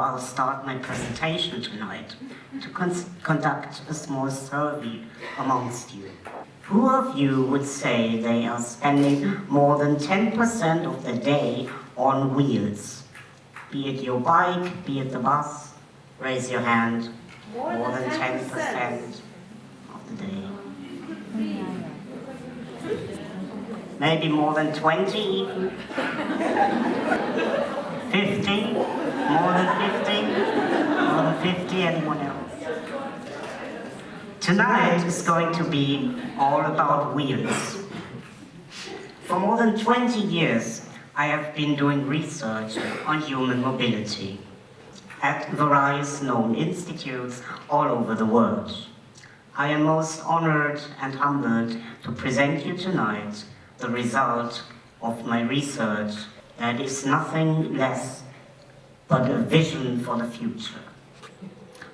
I'll start my presentation tonight to conduct a small survey amongst you. Who of you would say they are spending more than 10% of the day on wheels? Be it your bike, be it the bus, raise your hand. More than 10% of the day. Maybe more than 20 even? 50? More than 50? More than 50? Anyone else? Tonight is going to be all about wheels. For more than 20 years, I have been doing research on human mobility at various known institutes all over the world. I am most honored and humbled to present you tonight the result of my research that is nothing less but a vision for the future.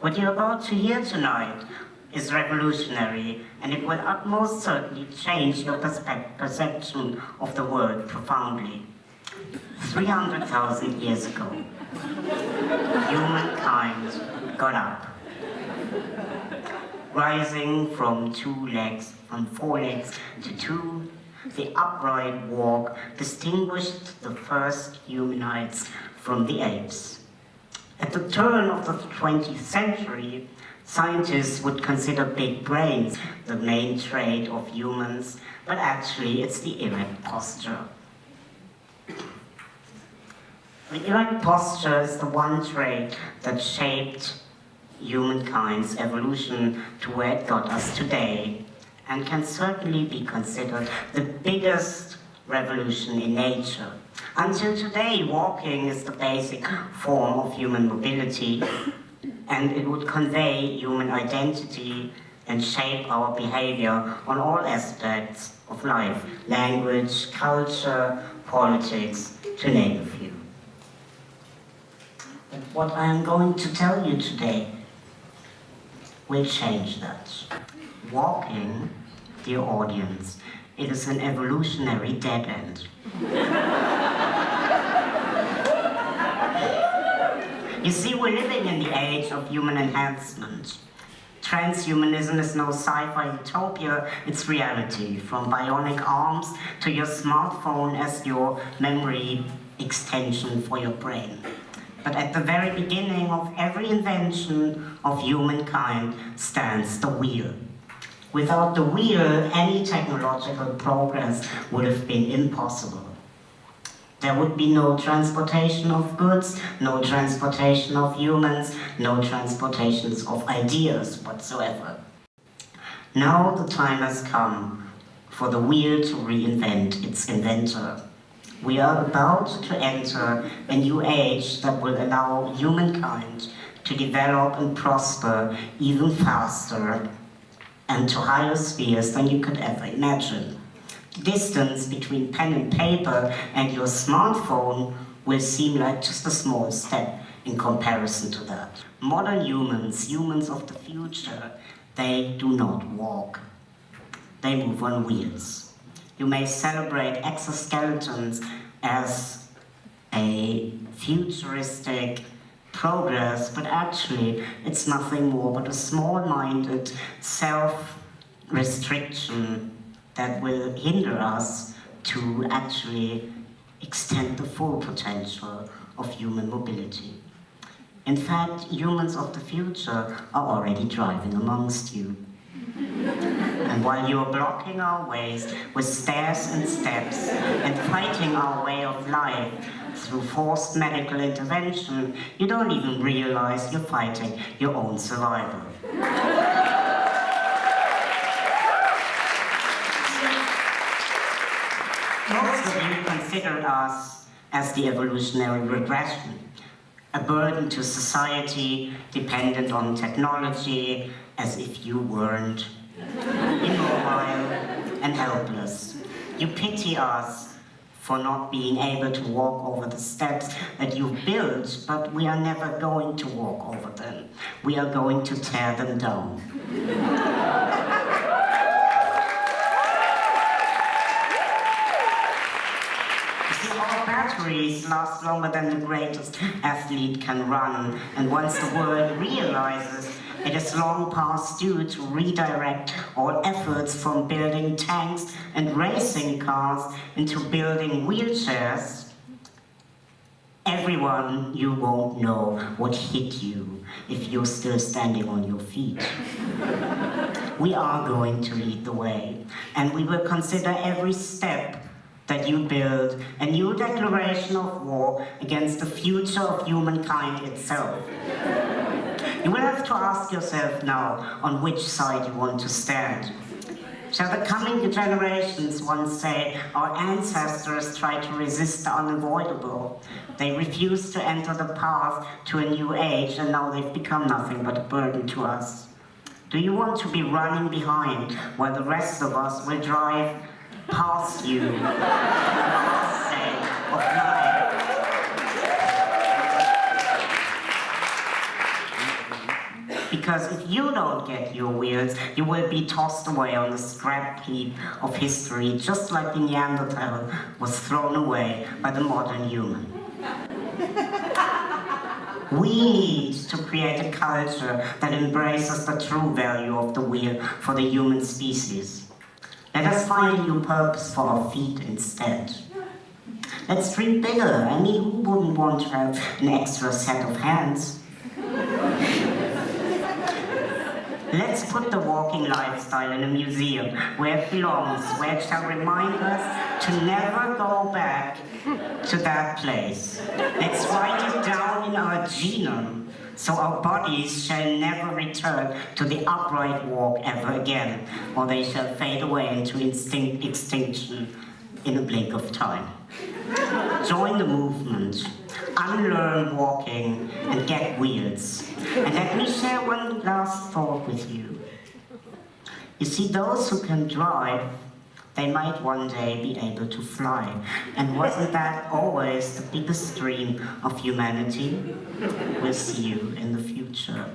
What you're about to hear tonight is revolutionary, and it will utmost certainly change your perception of the world profoundly. 300,000 years ago, humankind got up, rising from 2 legs, from 4 legs to 2. The upright walk distinguished the first humanoids from the apes. At the turn of the 20th century, scientists would consider big brains the main trait of humans, but actually it's the erect posture. The erect posture is the one trait that shaped humankind's evolution to where it got us today, and can certainly be considered the biggest revolution in nature. Until today, walking is the basic form of human mobility, and it would convey human identity and shape our behavior on all aspects of life: language, culture, politics, to name a few. But what I am going to tell you today will change that. Walking, dear audience, it is an evolutionary dead end. You see, we're living in the age of human enhancement. Transhumanism is no sci-fi utopia, it's reality. From bionic arms to your smartphone as your memory extension for your brain. But at the very beginning of every invention of humankind stands the wheel. Without the wheel, any technological progress would have been impossible. There would be no transportation of goods, no transportation of humans, no transportations of ideas whatsoever. Now the time has come for the wheel to reinvent its inventor. We are about to enter a new age that will allow humankind to develop and prosper even faster and to higher spheres than you could ever imagine. The distance between pen and paper and your smartphone will seem like just a small step in comparison to that. Modern humans, humans of the future, they do not walk. They move on wheels. You may celebrate exoskeletons as a futuristic progress, but actually it's nothing more but a small-minded self-restriction that will hinder us to actually extend the full potential of human mobility. In fact, humans of the future are already driving amongst you. And while you are blocking our ways with stairs and steps and fighting our way of life through forced medical intervention, you don't even realize you're fighting your own survival. Most of you consider us as the evolutionary regression, a burden to society dependent on technology, as if you weren't immobile and helpless. You pity us for not being able to walk over the steps that you've built, but we are never going to walk over them. We are going to tear them down. You see, our battery arteries last longer than the greatest athlete can run. And once the world realizes it is long past due to redirect all efforts from building tanks and racing cars into building wheelchairs, everyone, you won't know what hit you if you're still standing on your feet. We are going to lead the way, and we will consider every step that you build a new declaration of war against the future of humankind itself. You will have to ask yourself now on which side you want to stand. Shall the coming generations once say, our ancestors tried to resist the unavoidable? They refused to enter the path to a new age, and now they've become nothing but a burden to us. Do you want to be running behind while the rest of us will drive past you on the last day of life? Because if you don't get your wheels, you will be tossed away on the scrap heap of history, just like the Neanderthal was thrown away by the modern human. We need to create a culture that embraces the true value of the wheel for the human species. Let us find a new purpose for our feet instead. Let's dream bigger. I mean, who wouldn't want to have an extra set of hands? Let's put the walking lifestyle in a museum where it belongs, where it shall remind us to never go back to that place. Let's write it down in our genome, so our bodies shall never return to the upright walk ever again, or they shall fade away into extinction in a blink of time. Join the movement, unlearn walking, and get wheels. And let me share one last thought with you. You see, those who can drive, they might one day be able to fly. And wasn't that always the biggest dream of humanity? We'll see you in the future.